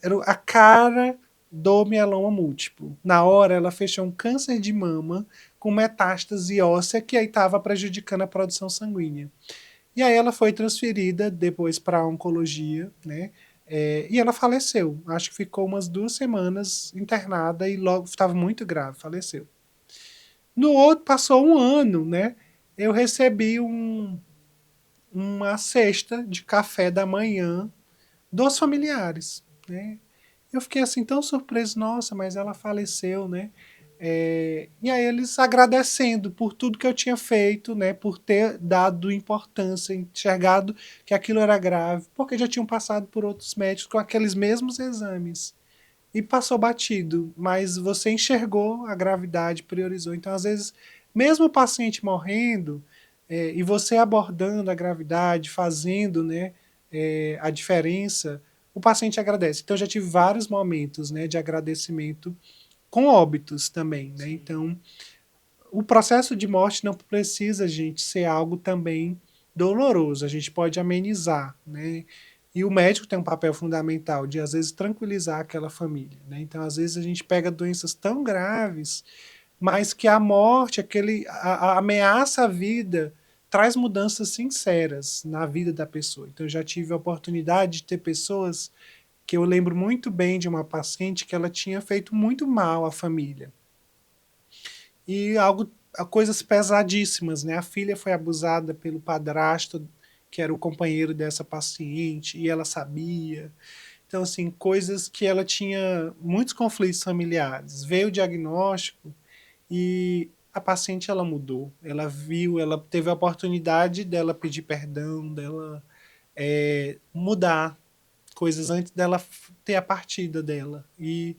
era a cara do mieloma múltiplo. Na hora, ela fechou um câncer de mama com metástase óssea que aí estava prejudicando a produção sanguínea. E aí ela foi transferida depois para a oncologia, né? E ela faleceu. Acho que ficou umas 2 semanas internada e logo estava muito grave, faleceu. No outro, passou um ano, né? Eu recebi uma cesta de café da manhã dos familiares, né? Eu fiquei assim tão surpreso, nossa, mas ela faleceu, né? E aí eles agradecendo por tudo que eu tinha feito, né? Por ter dado importância, enxergado que aquilo era grave, porque já tinham passado por outros médicos com aqueles mesmos exames. E passou batido, mas você enxergou a gravidade, priorizou. Então, às vezes, mesmo o paciente morrendo, e você abordando a gravidade, fazendo, né, a diferença, o paciente agradece. Então, eu já tive vários momentos, né, de agradecimento com óbitos também, né? Então, o processo de morte não precisa, gente, ser algo também doloroso. A gente pode amenizar, né? E o médico tem um papel fundamental de, às vezes, tranquilizar aquela família, né? Então, às vezes, a gente pega doenças tão graves, mas que a morte, a ameaça à vida, traz mudanças sinceras na vida da pessoa. Então, eu já tive a oportunidade de ter pessoas que eu lembro muito bem de uma paciente que ela tinha feito muito mal à família. E coisas pesadíssimas, né? A filha foi abusada pelo padrasto, que era o companheiro dessa paciente, e ela sabia. Então, assim, coisas que ela tinha muitos conflitos familiares. Veio o diagnóstico e a paciente, ela mudou. Ela viu, ela teve a oportunidade dela pedir perdão, dela mudar coisas antes dela ter a partida dela. E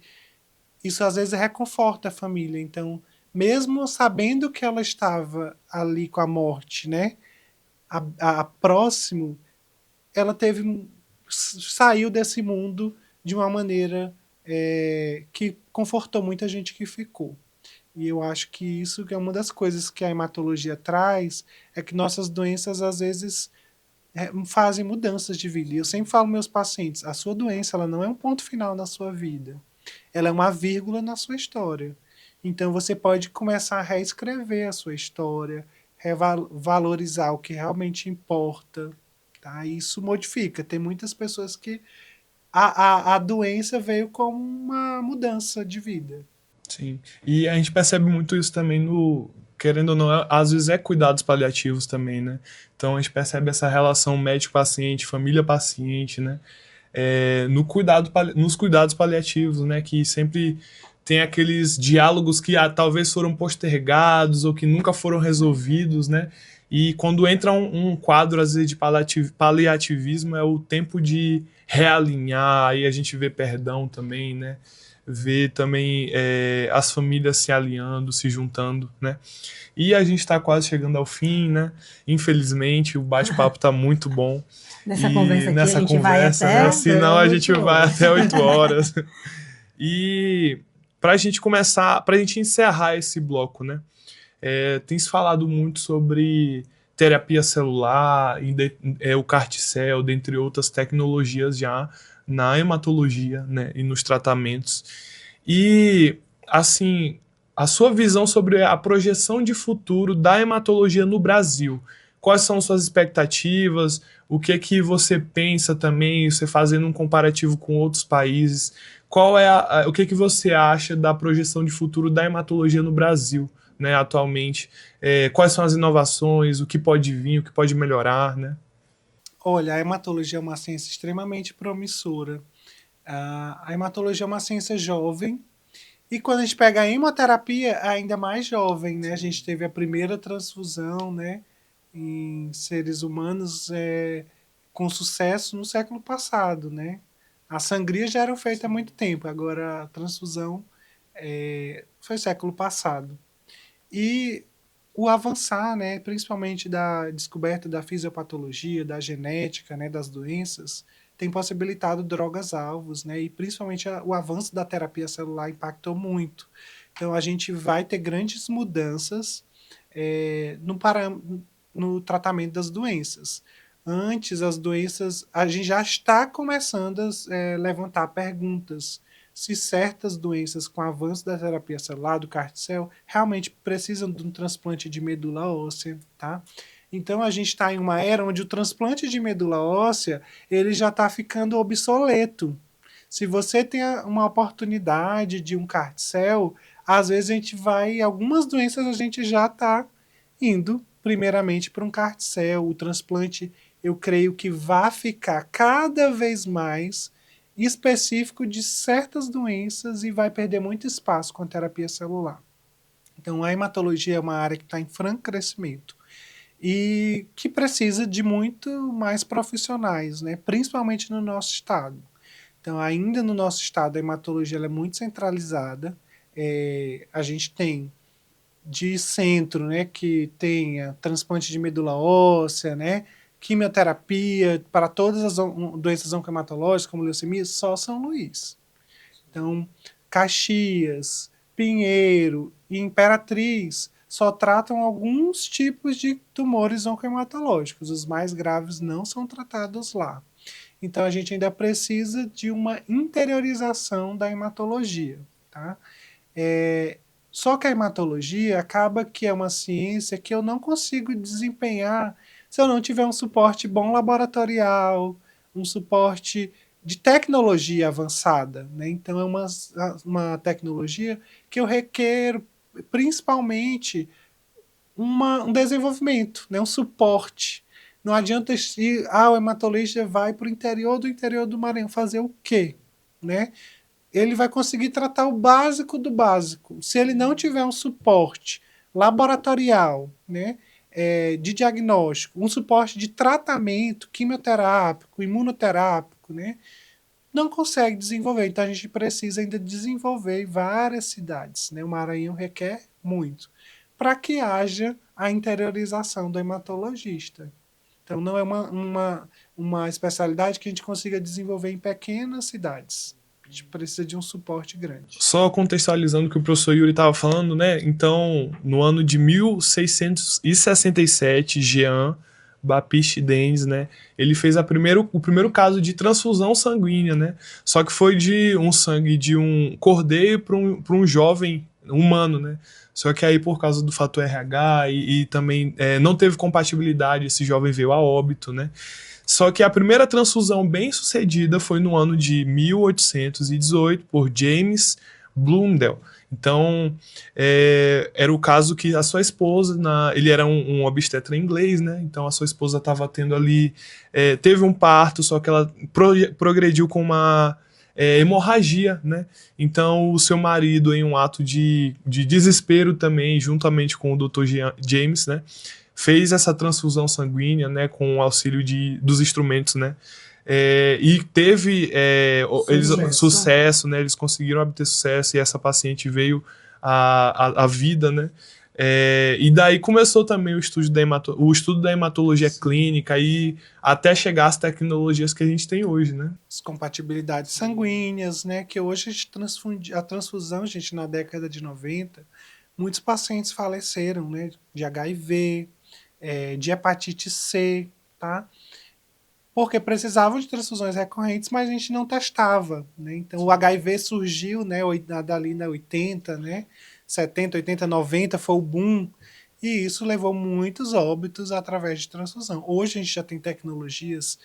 isso às vezes reconforta a família. Então, mesmo sabendo que ela estava ali com a morte, né, a próximo, ela saiu desse mundo de uma maneira que confortou muita gente que ficou. E eu acho que isso é uma das coisas que a hematologia traz, é que nossas doenças às vezes fazem mudanças de vida. E eu sempre falo aos meus pacientes, a sua doença ela não é um ponto final na sua vida, ela é uma vírgula na sua história. Então você pode começar a reescrever a sua história, revalorizar o que realmente importa. Tá? Isso modifica. Tem muitas pessoas que a doença veio como uma mudança de vida. Sim. E a gente percebe muito isso também no, querendo ou não, às vezes é cuidados paliativos também, né? Então a gente percebe essa relação médico-paciente, família-paciente, né? Nos cuidados paliativos, né? Que sempre tem aqueles diálogos que talvez foram postergados ou que nunca foram resolvidos, né? E quando entra um quadro, às vezes, de paliativismo, é o tempo de realinhar, aí a gente vê perdão também, né? Ver também as famílias se alinhando, se juntando, né? E a gente está quase chegando ao fim, né? Infelizmente, o bate-papo está muito bom. Nessa conversa aqui, a gente vai né? até Senão a gente 8 vai horas. até 8 horas. E para a gente começar, para a gente encerrar esse bloco, né? Tem se falado muito sobre terapia celular, o CAR-T-cell, dentre outras tecnologias já na hematologia, né, e nos tratamentos. E, assim, a sua visão sobre a projeção de futuro da hematologia no Brasil. Quais são suas expectativas? O que você pensa também, você fazendo um comparativo com outros países? O que você acha da projeção de futuro da hematologia no Brasil, né, atualmente? Quais são as inovações? O que pode vir? O que pode melhorar, né? Olha, a hematologia é uma ciência extremamente promissora. A hematologia é uma ciência jovem. E quando a gente pega a hemoterapia, é ainda mais jovem, né? A gente teve a primeira transfusão, né, em seres humanos com sucesso no século passado, né? As sangrias já eram feitas há muito tempo, agora a transfusão foi século passado. E o avançar, né, principalmente da descoberta da fisiopatologia, da genética, né, das doenças, tem possibilitado drogas-alvos, né, e principalmente o avanço da terapia celular impactou muito. Então a gente vai ter grandes mudanças no tratamento das doenças. Antes, as doenças, a gente já está começando a levantar perguntas se certas doenças com avanço da terapia celular, do CAR-T-cell, realmente precisam de um transplante de medula óssea, tá? Então a gente está em uma era onde o transplante de medula óssea ele já está ficando obsoleto. Se você tem uma oportunidade de um CAR-T-cell, às vezes a gente vai, algumas doenças a gente já está indo primeiramente para um CAR-T-cell. O transplante, eu creio que vai ficar cada vez mais específico de certas doenças e vai perder muito espaço com a terapia celular. Então, a hematologia é uma área que está em franco crescimento e que precisa de muito mais profissionais, né? Principalmente no nosso estado. Então, ainda no nosso estado, a hematologia ela é muito centralizada. A gente tem de centro, né, que tenha transplante de medula óssea, né, quimioterapia para todas as doenças oncohematológicas, como leucemia, só São Luís. Então, Caxias, Pinheiro e Imperatriz só tratam alguns tipos de tumores oncohematológicos. Os mais graves não são tratados lá. Então, a gente ainda precisa de uma interiorização da hematologia. Tá? Só que a hematologia acaba que é uma ciência que eu não consigo desempenhar se eu não tiver um suporte bom laboratorial, um suporte de tecnologia avançada, né? Então, é uma tecnologia que eu requero principalmente um desenvolvimento, né? Um suporte. Não adianta o hematologista vai para o interior do Maranhão fazer o quê? Né? Ele vai conseguir tratar o básico do básico. Se ele não tiver um suporte laboratorial, né, de diagnóstico, um suporte de tratamento quimioterápico, imunoterápico, né, não consegue desenvolver. Então a gente precisa ainda desenvolver em várias cidades. Né? O Maranhão requer muito para que haja a interiorização do hematologista. Então não é uma especialidade que a gente consiga desenvolver em pequenas cidades. A gente precisa de um suporte grande. Só contextualizando o que o professor Yuri estava falando, né? Então, no ano de 1667, Jean Baptiste Dens, né? Ele fez o primeiro caso de transfusão sanguínea, né? Só que foi de um sangue de um cordeiro para um jovem humano, né? Só que aí, por causa do fator RH e também não teve compatibilidade, esse jovem veio a óbito, né? Só que a primeira transfusão bem sucedida foi no ano de 1818 por James Blundell. Então, era o caso que a sua esposa, ele era um obstetra inglês, né? Então a sua esposa estava tendo ali, teve um parto, só que ela progrediu com uma hemorragia, né? Então o seu marido, em um ato de desespero também, juntamente com o Dr. James, né? Fez essa transfusão sanguínea, né, com o auxílio dos instrumentos, né, e teve sucesso, né, eles conseguiram obter sucesso e essa paciente veio à vida, né, e daí começou também o estudo da hematologia clínica e até chegar às tecnologias que a gente tem hoje, né. As compatibilidades sanguíneas, né, que hoje a transfusão, gente, na década de 90, muitos pacientes faleceram, né, de HIV, de hepatite C, tá? Porque precisavam de transfusões recorrentes, mas a gente não testava, né? Então o HIV surgiu, né, dali na 80, né? 70, 80, 90 foi o boom, e isso levou muitos óbitos através de transfusão. Hoje a gente já tem tecnologias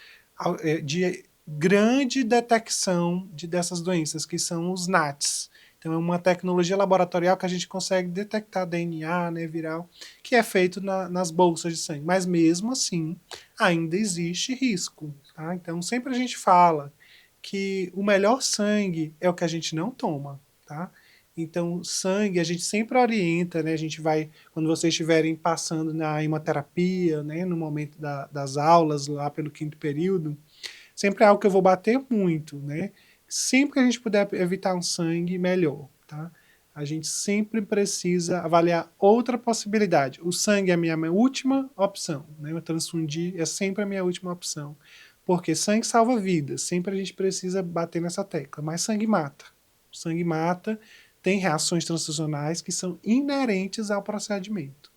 de grande detecção dessas doenças, que são os NATs. Então é uma tecnologia laboratorial que a gente consegue detectar DNA, né, viral, que é feito nas bolsas de sangue. Mas mesmo assim, ainda existe risco. Tá? Então sempre a gente fala que o melhor sangue é o que a gente não toma. Tá? Então sangue a gente sempre orienta, né, a gente vai, quando vocês estiverem passando na hemoterapia, né, no momento das aulas, lá pelo 5º período, sempre é algo que eu vou bater muito, né? Sempre que a gente puder evitar um sangue, melhor, tá? A gente sempre precisa avaliar outra possibilidade. O sangue é a minha última opção, né? Eu transfundir é sempre a minha última opção. Porque sangue salva vidas, sempre a gente precisa bater nessa tecla. Mas sangue mata. O sangue mata, tem reações transfusionais que são inerentes ao procedimento.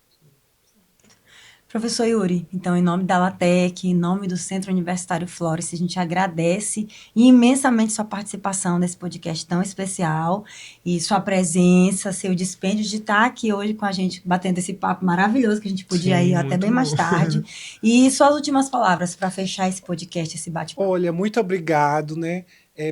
Professor Yuri, então, em nome da LATEC, em nome do Centro Universitário Florence, a gente agradece imensamente sua participação nesse podcast tão especial e sua presença, seu dispêndio de estar aqui hoje com a gente, batendo esse papo maravilhoso que a gente podia ir até bem mais tarde. E suas últimas palavras para fechar esse podcast, esse bate-papo. Olha, muito obrigado, né,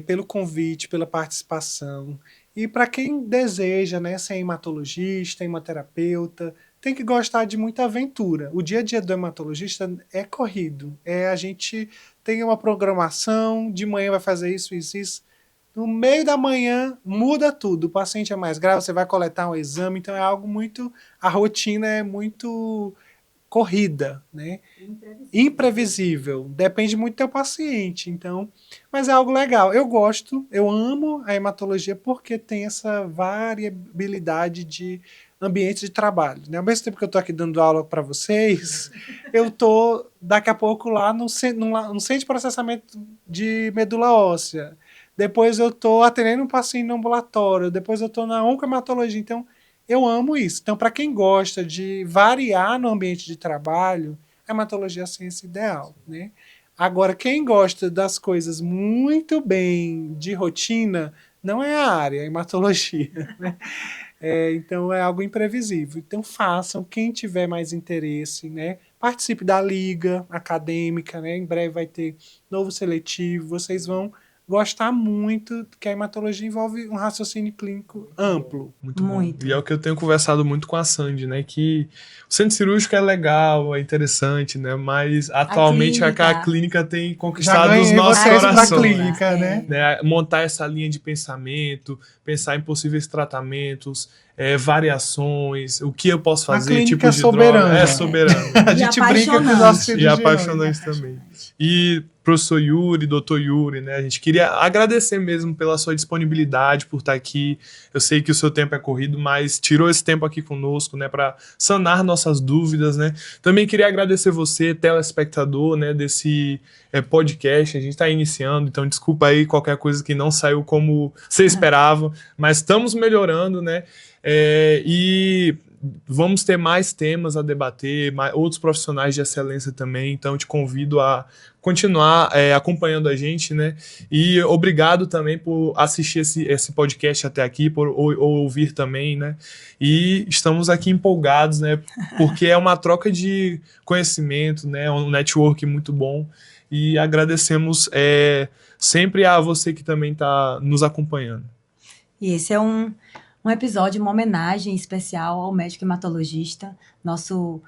pelo convite, pela participação. E para quem deseja, né, ser hematologista, hemoterapeuta, tem que gostar de muita aventura. O dia a dia do hematologista é corrido. A gente tem uma programação, de manhã vai fazer isso, isso, isso. No meio da manhã, muda tudo. O paciente é mais grave, você vai coletar um exame, então é algo muito... A rotina é muito corrida, né? Imprevisível. Depende muito do teu paciente, então... Mas é algo legal. Eu gosto, eu amo a hematologia porque tem essa variabilidade de ambiente de trabalho. Né? Ao mesmo tempo que eu estou aqui dando aula para vocês, eu estou daqui a pouco lá no centro de processamento de medula óssea. Depois eu estou atendendo um paciente no ambulatório. Depois eu estou na oncohematologia. Então, eu amo isso. Então, para quem gosta de variar no ambiente de trabalho, a hematologia é a ciência ideal. Né? Agora, quem gosta das coisas muito bem de rotina, não é a área, é a hematologia. Né? Então é algo imprevisível. Então façam, quem tiver mais interesse, né? Participe da liga acadêmica, né? Em breve vai ter novo seletivo, vocês vão gostar muito, que a hematologia envolve um raciocínio clínico amplo. Muito bom. Muito. E é o que eu tenho conversado muito com a Sandy, né? Que o centro cirúrgico é legal, é interessante, né? Mas atualmente a clínica tem Já conquistado os ganhei nossos vocês para a corações. clínica, né? Né, montar essa linha de pensamento, pensar em possíveis tratamentos, variações, o que eu posso A fazer, clínica tipo de soberana. droga. É soberano. A E gente brinca com os nossos apaixonante. E cirurgiões. apaixonante também. E professor Yuri, doutor Yuri, né? A gente queria agradecer mesmo pela sua disponibilidade, por estar aqui. Eu sei que o seu tempo é corrido, mas tirou esse tempo aqui conosco, né? Para sanar nossas dúvidas, né? Também queria agradecer você, telespectador, né? Desse podcast. A gente está iniciando, então desculpa aí qualquer coisa que não saiu como você esperava, mas estamos melhorando, né? E vamos ter mais temas a debater, outros profissionais de excelência também, então te convido a continuar acompanhando a gente, né? E obrigado também por assistir esse podcast até aqui, por ouvir também, né? E estamos aqui empolgados, né? Porque é uma troca de conhecimento, né? Um network muito bom. E agradecemos sempre a você que também está nos acompanhando. E esse é um episódio, uma homenagem especial ao médico hematologista, nosso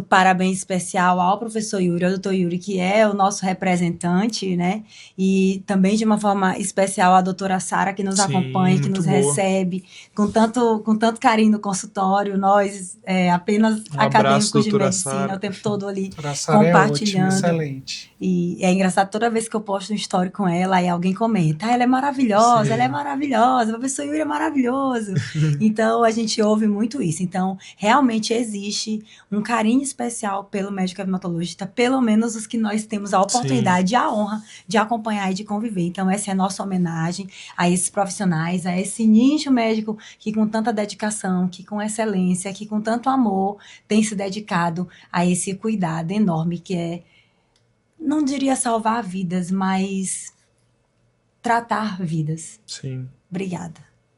parabéns especial ao professor Yuri, ao doutor Yuri, que é o nosso representante, né? E também de uma forma especial a doutora Sara, que nos acompanha, que nos recebe com tanto carinho no consultório, nós apenas acadêmicos de medicina, o tempo todo ali compartilhando. É ótimo, excelente. E é engraçado, toda vez que eu posto um story com ela, e alguém comenta, ela é maravilhosa, Sim. ela é maravilhosa, o professor Yuri é maravilhoso. Então, a gente ouve muito isso. Então, realmente existe um carinho especial pelo médico hematologista, pelo menos os que nós temos a oportunidade e a honra de acompanhar e de conviver. Então, essa é a nossa homenagem a esses profissionais, a esse nicho médico que com tanta dedicação, que com excelência, que com tanto amor tem se dedicado a esse cuidado enorme que é, não diria salvar vidas, mas tratar vidas. Sim. Obrigada.